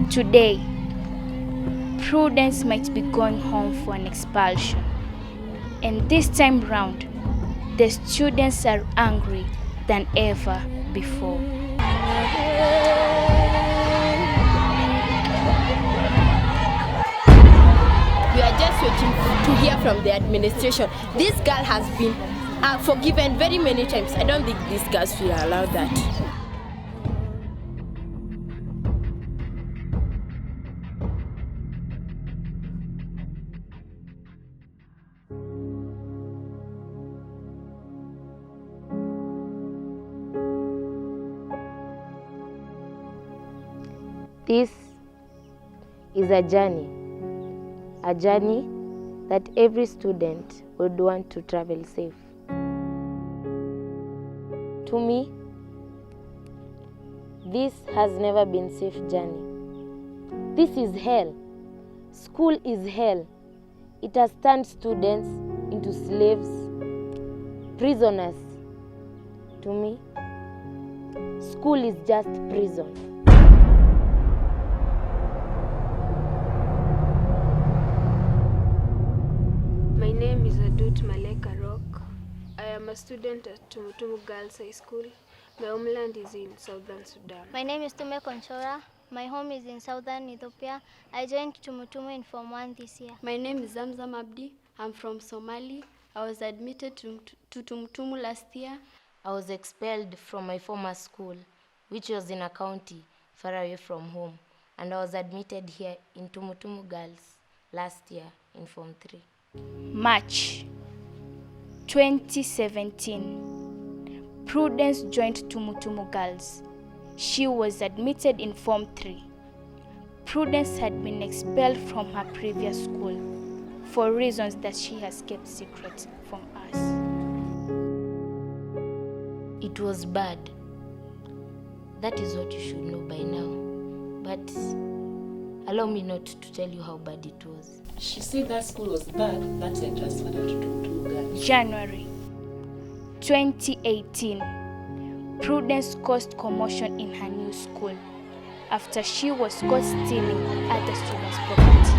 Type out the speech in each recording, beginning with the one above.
Today, Prudence might be going home for an expulsion. And this time round, the students are angry than ever before. We are just waiting to hear from the administration. This girl has been forgiven very many times. I don't think these girls will allow that. This is a journey that every student would want to travel safe. To me, this has never been safe journey. This is hell. School is hell. It has turned students into slaves, prisoners. To me, school is just prison. My name is Rock. I am a student at Tumutumu Girls High School. My homeland is in Southern Sudan. My name is Tume Konchora. My home is in Southern Ethiopia. I joined Tumutumu in Form 1 this year. My name is Zamzam Abdi. I'm from Somali. I was admitted to Tumutumu last year. I was expelled from my former school, which was in a county far away from home, and I was admitted here in Tumutumu Girls last year in Form 3. March 2017, Prudence joined Tumutumu Girls. She was admitted in Form 3. Prudence had been expelled from her previous school for reasons that she has kept secret from us. It was bad. That is what you should know by now. But allow me not to tell you how bad it was. She said that school was bad, that's I transferred her to Tumutumu Girls. January 2018, Prudence caused commotion in her new school after she was caught stealing other students' property.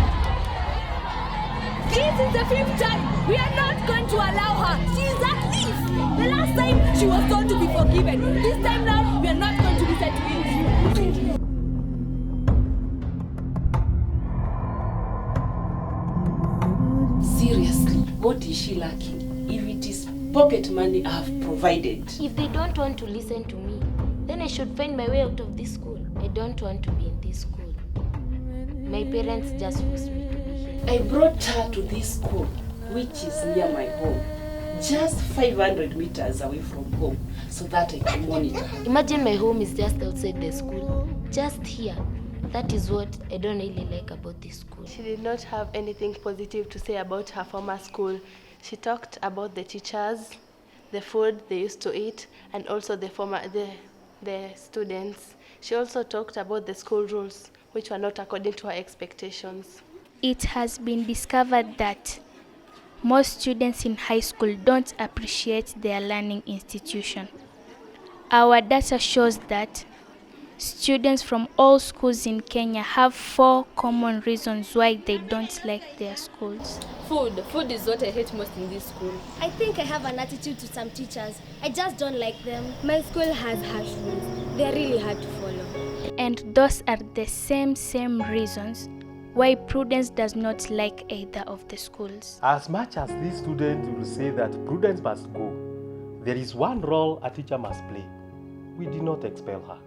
This is the 5th time. We are not going to allow her. She is a thief. The last time she was told to be forgiven. This time now, we are not going to listen to you. Seriously, what is she lacking? If it is pocket money I have provided. If they don't want to listen to me, then I should find my way out of this school. I don't want to be in this school. My parents just forced me to be here. I brought her to this school, which is near my home, just 500 meters away from home, so that I can monitor her. Imagine my home is just outside the school, just here. That is what I don't really like about this school. She did not have anything positive to say about her former school. She talked about the teachers, the food they used to eat, and also the students. She also talked about the school rules, which were not according to her expectations. It has been discovered that most students in high school don't appreciate their learning institution. Our data shows that students from all schools in Kenya have 4 common reasons why they don't like their schools. Food is what I hate most in this school. I think I have an attitude to some teachers. I just don't like them. My school has harsh rules. They're really hard to follow. And those are the same reasons why Prudence does not like either of the schools. As much as these students will say that Prudence must go, there is one role a teacher must play. We did not expel her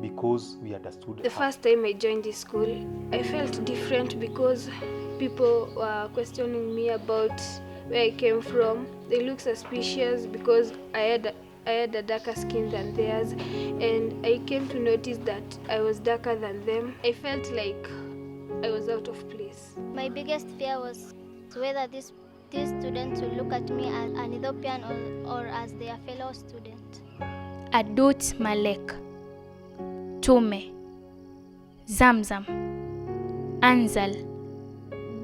because we understood The first time I joined this school, I felt different because people were questioning me about where I came from. They looked suspicious because I had a darker skin than theirs, and I came to notice that I was darker than them. I felt like I was out of place. My biggest fear was whether these students will look at me as an Ethiopian or as their fellow student. Adut Malek, Tume, Zamzam, Anzal.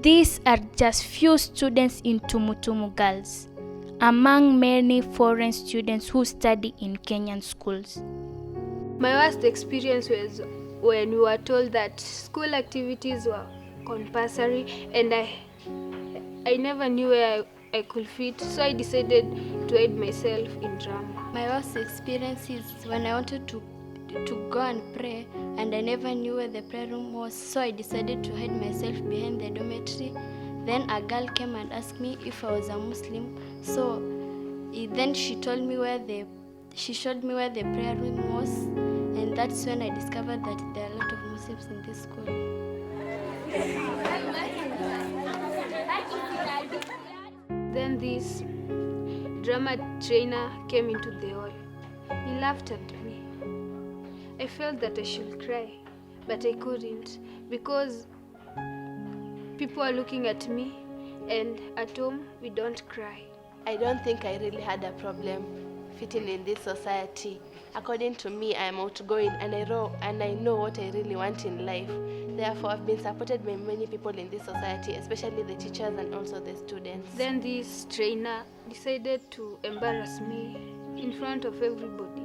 These are just few students in Tumutumu Girls, among many foreign students who study in Kenyan schools. My worst experience when we were told that school activities were compulsory, and I never knew where I could fit, so I decided to hide myself in drama. My worst experience is when I wanted to go and pray, and I never knew where the prayer room was, so I decided to hide myself behind the dormitory. Then a girl came and asked me if I was a Muslim, so then she showed me where the prayer room was, and that's when I discovered that there are a lot of Muslims in this school. Then this drama trainer came into the hall. He laughed at me. I felt that I should cry, but I couldn't because people are looking at me, and at home we don't cry. I don't think I really had a problem fitting in this society. According to me, I am outgoing and I know what I really want in life. Therefore, I've been supported by many people in this society, especially the teachers and also the students. Then this trainer decided to embarrass me in front of everybody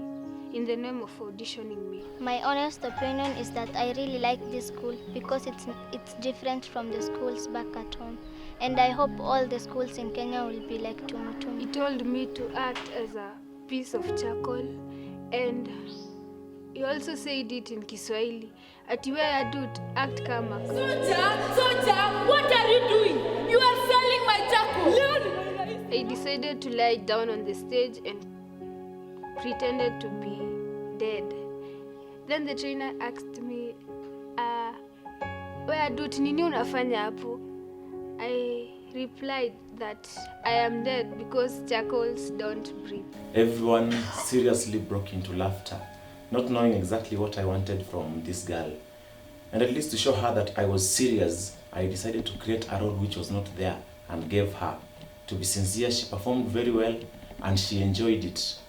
in the name of auditioning me. My honest opinion is that I really like this school because it's different from the schools back at home. And I hope all the schools in Kenya will be like Tumutumu. He told me to act as a piece of charcoal, and he also said it in Kiswahili. Ati wewe adult act kama. Soja, what are you doing? You are selling my charcoal. I decided to lie down on the stage and pretended to be dead. Then the trainer asked me, wewe adult nini unafanya hapo? I replied that I am dead because charcoals don't breathe. Everyone seriously broke into laughter, not knowing exactly what I wanted from this girl. And at least to show her that I was serious, I decided to create a role which was not there and gave her. To be sincere, she performed very well and she enjoyed it.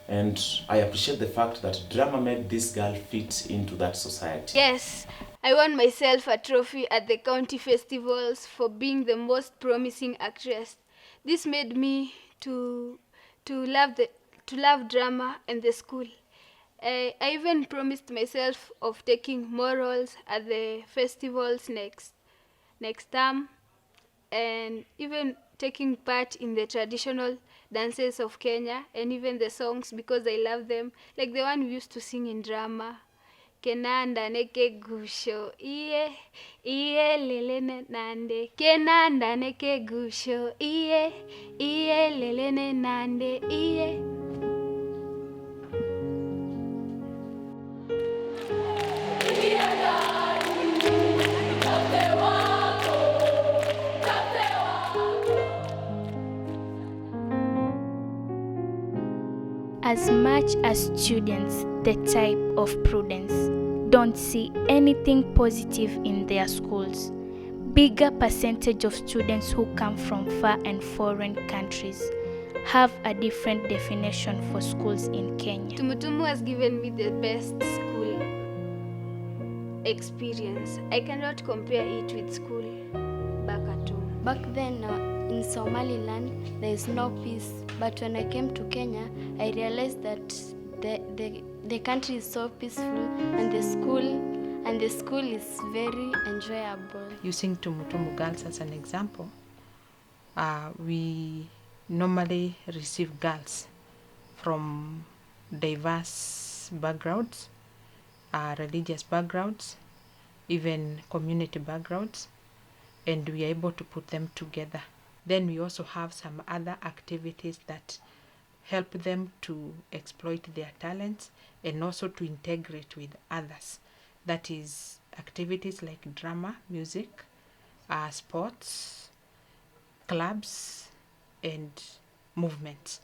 And I appreciate the fact that drama made this girl fit into that society. Yes, I won myself a trophy at the county festivals for being the most promising actress. This made me to love drama and the school. I even promised myself of taking more roles at the festivals next term, and even taking part in the traditional dances of Kenya and even the songs because I love them, like the one we used to sing in drama. Kenanda neke gusho iye lelene nande. Kenanda neke gusho iye lelene nande iye. As much as students, the type of prudence, don't see anything positive in their schools, bigger percentage of students who come from far and foreign countries have a different definition for schools in Kenya. Tumutumu has given me the best school experience. I cannot compare it with school back at home. Back then, in Somaliland, there is no peace. But when I came to Kenya, I realized that the country is so peaceful, and the school is very enjoyable. Using Tumutumu girls as an example, we normally receive girls from diverse backgrounds, religious backgrounds, even community backgrounds, and we are able to put them together. Then we also have some other activities that help them to exploit their talents and also to integrate with others. That is activities like drama, music, sports, clubs, and movements.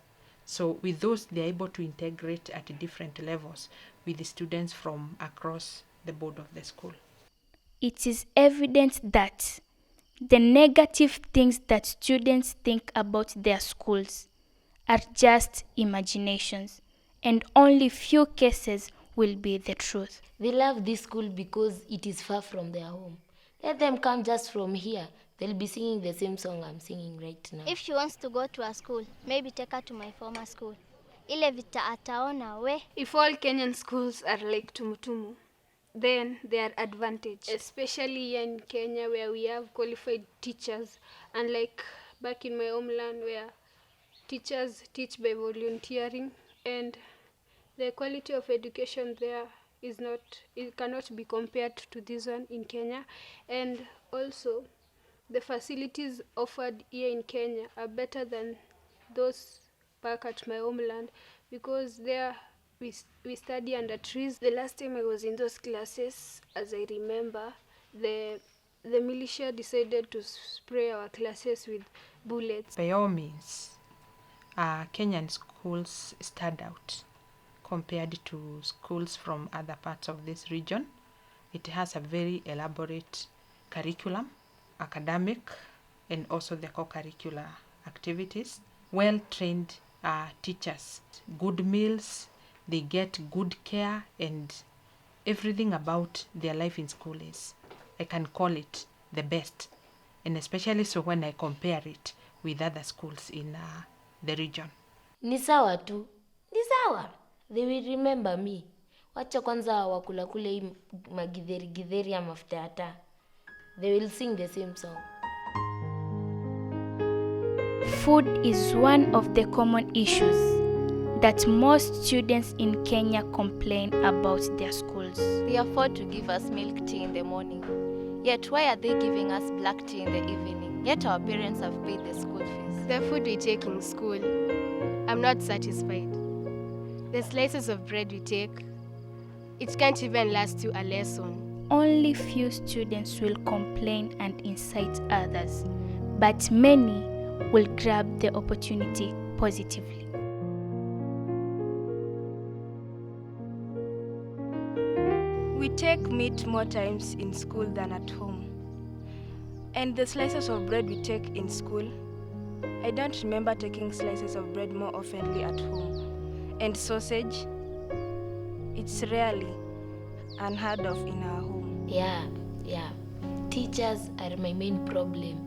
So with those, they're able to integrate at different levels with the students from across the board of the school. It is evident that the negative things that students think about their schools are just imaginations, and only few cases will be the truth. They love this school because it is far from their home. Let them come just from here. They'll be singing the same song I'm singing right now. If she wants to go to a school, maybe take her to my former school. Ile vita ataona we. If all Kenyan schools are like Tumutumu, then they are advantaged, especially here in Kenya where we have qualified teachers, unlike back in my homeland where teachers teach by volunteering, and the quality of education there is not, it cannot be compared to this one in Kenya. And also the facilities offered here in Kenya are better than those back at my homeland, because there we study under trees. The last time I was in those classes, as I remember, the militia decided to spray our classes with bullets. By all means, Kenyan schools stand out compared to schools from other parts of this region. It has a very elaborate curriculum, academic, and also the co-curricular activities. Well-trained teachers, good meals, they get good care, and everything about their life in school is, I can call it the best, and especially so when I compare it with other schools in the region. Ni sawa tu, ni sawa. They will remember me. Wacha kwanza wakula kule hii magidheri ya mafuta ya taa. They will sing the same song. Food is one of the common issues that most students in Kenya complain about their schools. They afford to give us milk tea in the morning. Yet why are they giving us black tea in the evening? Yet our parents have paid the school fees. The food we take in school, I'm not satisfied. The slices of bread we take, it can't even last you a lesson. Only few students will complain and incite others, but many will grab the opportunity positively. We take meat more times in school than at home. And the slices of bread we take in school, I don't remember taking slices of bread more oftenly at home. And sausage, it's rarely unheard of in our home. Yeah. Teachers are my main problem.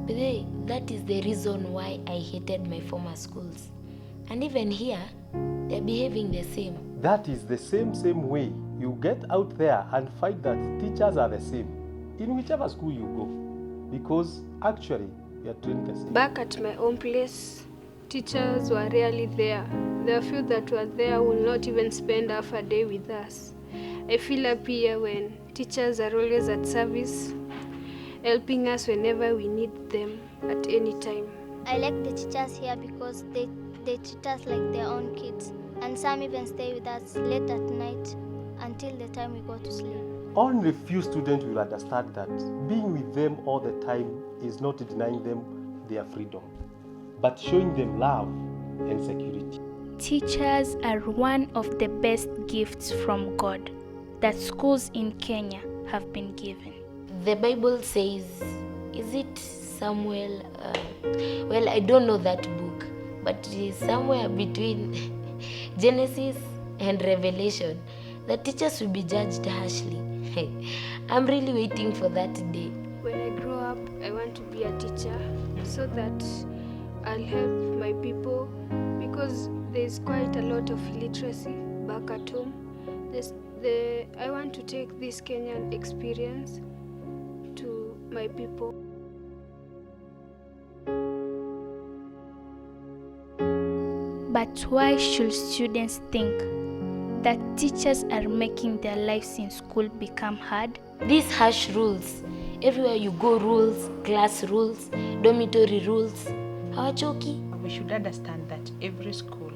But that is the reason why I hated my former schools. And even here, they're behaving the same. That is the same way you get out there and find that teachers are the same in whichever school you go, because actually you are trained the same. Back at my own place, teachers were rarely there. The few that were there will not even spend half a day with us. I feel happy here when teachers are always at service, helping us whenever we need them at any time. I like the teachers here because they treat us like their own kids, and some even stay with us late at night until the time we go to sleep. Only few students will understand that being with them all the time is not denying them their freedom, but showing them love and security. Teachers are one of the best gifts from God that schools in Kenya have been given. The Bible says, is it Samuel? Well, I don't know that book, but it is somewhere between Genesis and Revelation. The teachers will be judged harshly. I'm really waiting for that day. When I grow up, I want to be a teacher so that I'll help my people, because there's quite a lot of illiteracy back at home. I want to take this Kenyan experience to my people. But why should students think that teachers are making their lives in school become hard? These harsh rules, everywhere you go rules, class rules, dormitory rules, hawachoki. We should understand that every school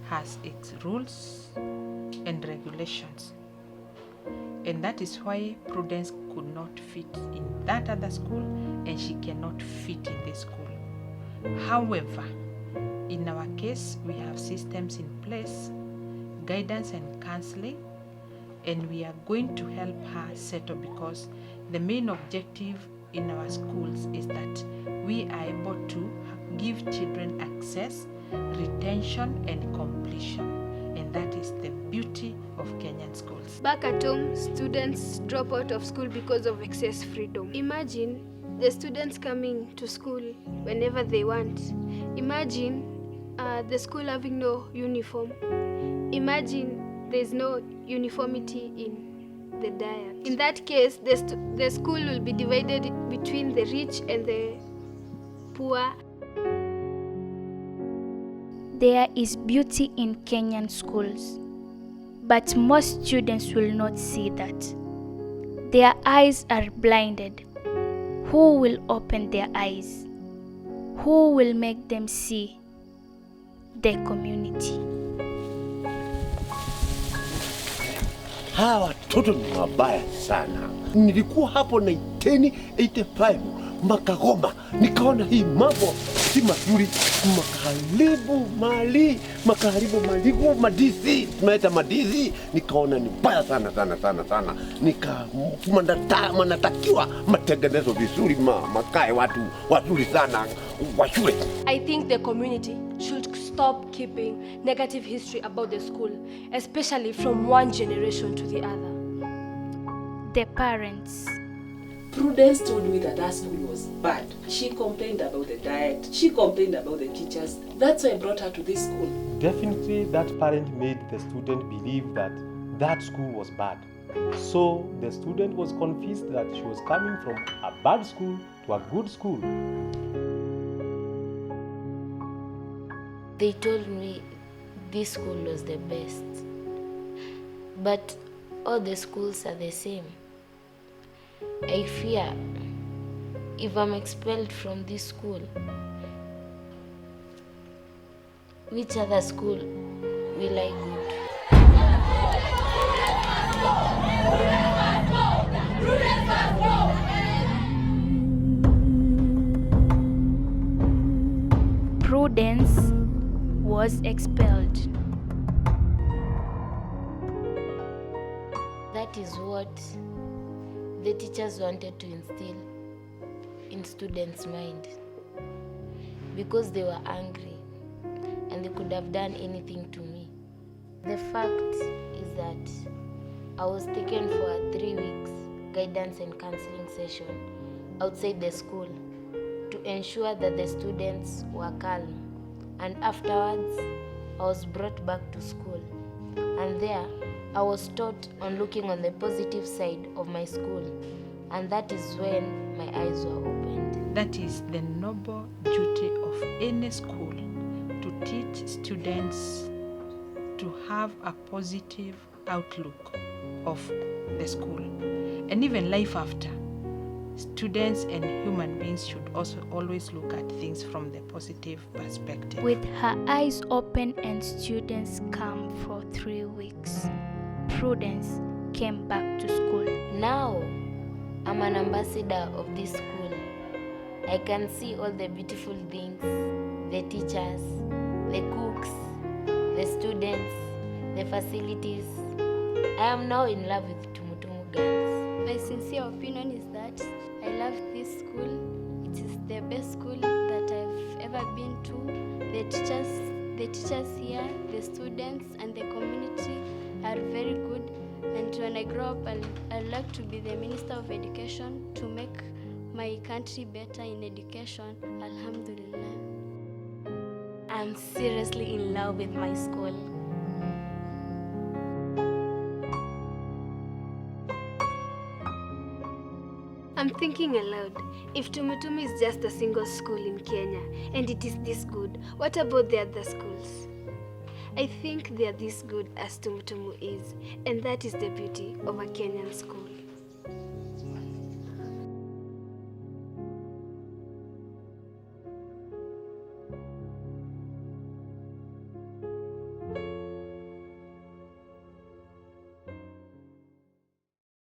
has its rules and regulations. And that is why Prudence could not fit in that other school and she cannot fit in this school. However, in our case, we have systems in place, guidance and counseling, and we are going to help her settle, because the main objective in our schools is that we are able to give children access, retention, and completion. And that is the beauty of Kenyan schools. Back at home, students drop out of school because of excess freedom. Imagine the students coming to school whenever they want. Imagine the school having no uniform. Imagine there's no uniformity in the diet. In that case, the school will be divided between the rich and the poor. There is beauty in Kenyan schools, but most students will not see that. Their eyes are blinded. Who will open their eyes? Who will make them see the community? Hawa watoto ni wabaya sana. Nilikuwa hapo 1985 Makagoma, nikaona hii mambo si mazuri, makaharibu maligu madizi, tunaita madizi, nikaona ni baya sana. Manatakiwa matengenezo vizuri, makae watu wazuri sana wa shule. I think the community should stop keeping negative history about the school, especially from one generation to the other. The parents. Prudence told me that our school was bad. She complained about the diet. She complained about the teachers. That's why I brought her to this school. Definitely that parent made the student believe that that school was bad. So the student was convinced that she was coming from a bad school to a good school. They told me this school was the best. But all the schools are the same. I fear if I'm expelled from this school, which other school will I go to? Prudence was expelled. That is what the teachers wanted to instill in students' mind, because they were angry and they could have done anything to me. The fact is that I was taken for a 3 weeks guidance and counseling session outside the school to ensure that the students were calm, and afterwards I was brought back to school, and there I was taught on looking on the positive side of my school, and that is when my eyes were opened. That is the noble duty of any school, to teach students to have a positive outlook of the school and even life after. Students and human beings should also always look at things from the positive perspective. With her eyes open and students calm for 3 weeks, Prudence came back to school. Now, I'm an ambassador of this school. I can see all the beautiful things, the teachers, the cooks, the students, the facilities. I am now in love with Tumutumu girls. My sincere opinion is that I love this school. It is the best school that I've ever been to. The teachers here, the students and the community are very good, and when I grow up I'd like to be the Minister of Education to make my country better in education. Alhamdulillah. I'm seriously in love with my school. I'm thinking aloud. If Tumutumu is just a single school in Kenya and it is this good, what about the other schools? I think they are this good as Tumutumu is, and that is the beauty of a Kenyan school.